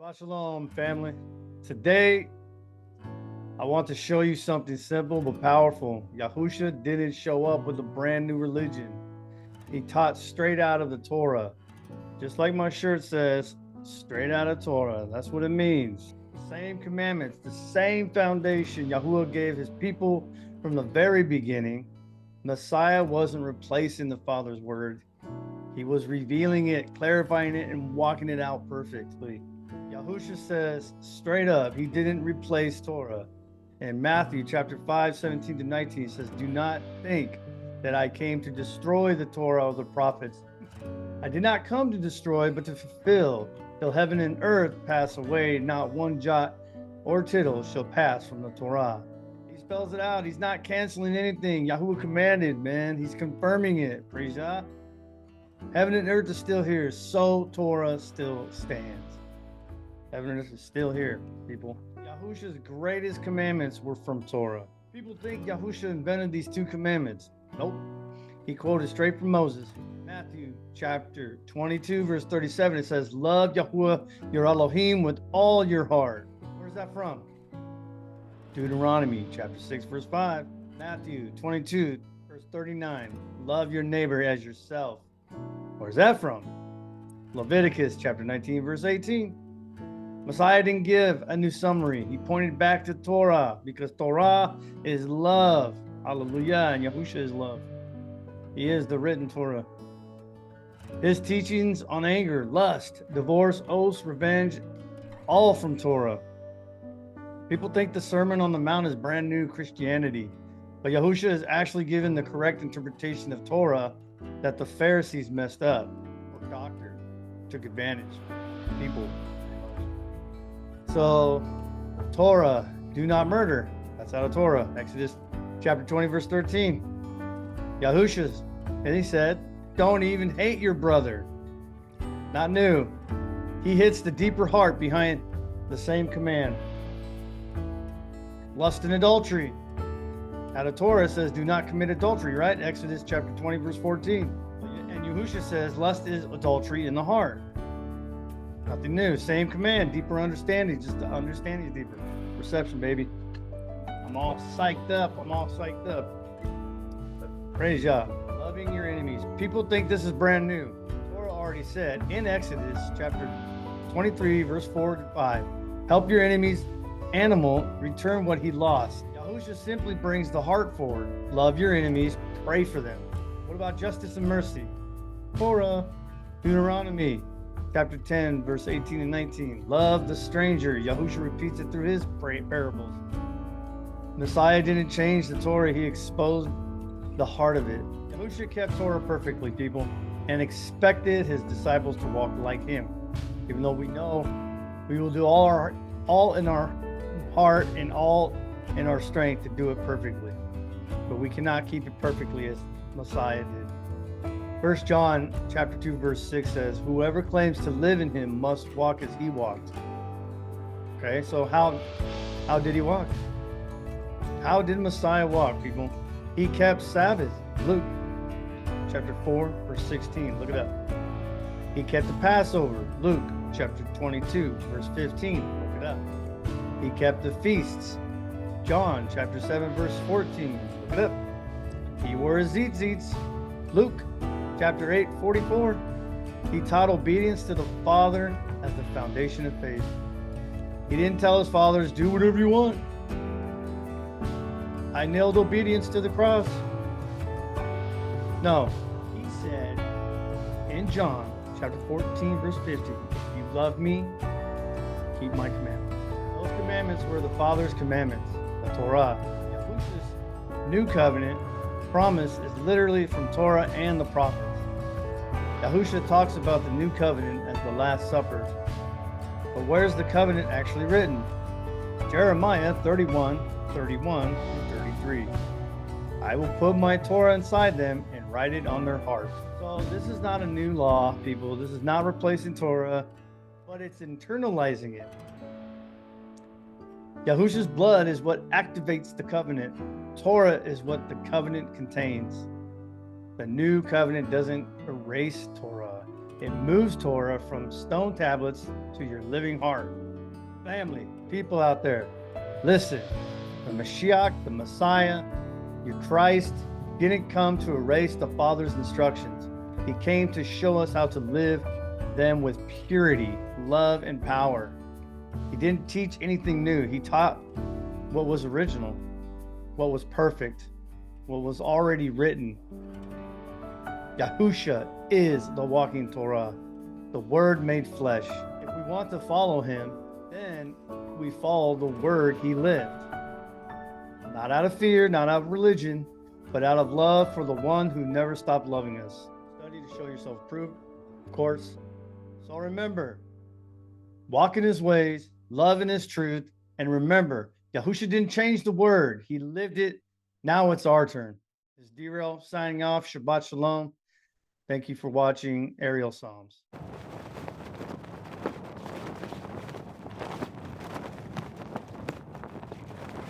Shabbat Shalom, family. Today, I want to show you something simple but powerful. Yahusha didn't show up with a brand new religion. He taught straight out of the Torah. Just like my shirt says, straight out of Torah. That's what it means. Same commandments, the same foundation Yahuwah gave his people from the very beginning. Messiah wasn't replacing the Father's word. He was revealing it, clarifying it, and walking it out perfectly. Yahusha says straight up, he didn't replace Torah. In Matthew chapter 5, 17 to 19, he says, "Do not think that I came to destroy the Torah or the prophets. I did not come to destroy, but to fulfill. Till heaven and earth pass away, not one jot or tittle shall pass from the Torah." He spells it out. He's not canceling anything Yahuwah commanded, man. He's confirming it. Praise Yah. Heaven and earth is still here, so Torah still stands. Heaven and earth is still here, people. Yahusha's greatest commandments were from Torah. People think Yahusha invented these two commandments. Nope. He quoted straight from Moses. Matthew chapter 22, verse 37, it says, "Love Yahuwah your Elohim with all your heart." Where's that from? Deuteronomy chapter 6, verse 5. Matthew 22, verse 39, "Love your neighbor as yourself." Where's that from? Leviticus chapter 19, verse 18. Messiah didn't give a new summary. He pointed back to Torah because Torah is love. Hallelujah. And Yahusha is love. He is the written Torah. His teachings on anger, lust, divorce, oaths, revenge, all from Torah. People think the Sermon on the Mount is brand new Christianity, but Yahusha is actually given the correct interpretation of Torah that the Pharisees messed up or doctored, took advantage of people. So, Torah, do not murder. That's out of Torah. Exodus chapter 20, verse 13. Yahusha's, and he said, don't even hate your brother. Not new. He hits the deeper heart behind the same command. Lust and adultery. Out of Torah says, do not commit adultery, right? Exodus chapter 20, verse 14. And Yahusha says, lust is adultery in the heart. Nothing new. Same command, deeper understanding. Just the understanding is deeper. Perception, baby. I'm all psyched up. Praise Yah. Loving your enemies. People think this is brand new. Torah already said in Exodus chapter 23, verse 4 to 5, help your enemy's animal return what he lost. Yahusha simply brings the heart forward. Love your enemies. Pray for them. What about justice and mercy? Torah, Deuteronomy chapter 10, verse 18 and 19. Love the stranger. Yahusha repeats it through his parables. Messiah didn't change the Torah. He exposed the heart of it. Yahusha kept Torah perfectly, people, and expected his disciples to walk like him. Even though we know we will do all in our heart and all in our strength to do it perfectly. But we cannot keep it perfectly as Messiah did. 1 John chapter 2, verse 6 says, whoever claims to live in him must walk as he walked. Okay, so how did he walk? How did Messiah walk, people? He kept Sabbath. Luke chapter 4, verse 16. Look it up. He kept the Passover. Luke chapter 22, verse 15. Look it up. He kept the feasts. John chapter 7, verse 14. Look it up. He wore his tzitzits. Luke chapter 8, 44. He taught obedience to the Father as the foundation of faith. He didn't tell his followers, do whatever you want. I nailed obedience to the cross. No, he said in John chapter 14, verse 50, if you love me, keep my commandments. Those commandments were the Father's commandments, the Torah. Yahusha's new covenant promise is literally from Torah and the prophets. Yahusha talks about the new covenant as the Last Supper. But where's the covenant actually written? Jeremiah 31, 31, and 33. I will put my Torah inside them and write it on their hearts. So this is not a new law, people. This is not replacing Torah, but it's internalizing it. Yahusha's blood is what activates the covenant. Torah is what the covenant contains. The new covenant doesn't erase Torah. It moves Torah from stone tablets to your living heart. Family, people out there, listen. The Mashiach, the Messiah, your Christ, didn't come to erase the Father's instructions. He came to show us how to live them with purity, love, and power. He didn't teach anything new. He taught what was original, what was perfect, what was already written. Yahusha is the walking Torah, the Word made flesh. If we want to follow him, then we follow the Word he lived. Not out of fear, not out of religion, but out of love for the one who never stopped loving us. Study to show yourself approved, of course. So remember, walk in his ways, love in his truth, and remember, Yahusha didn't change the Word. He lived it. Now it's our turn. This is D-Rail signing off. Shabbat Shalom. Thank you for watching Aerial Psalms.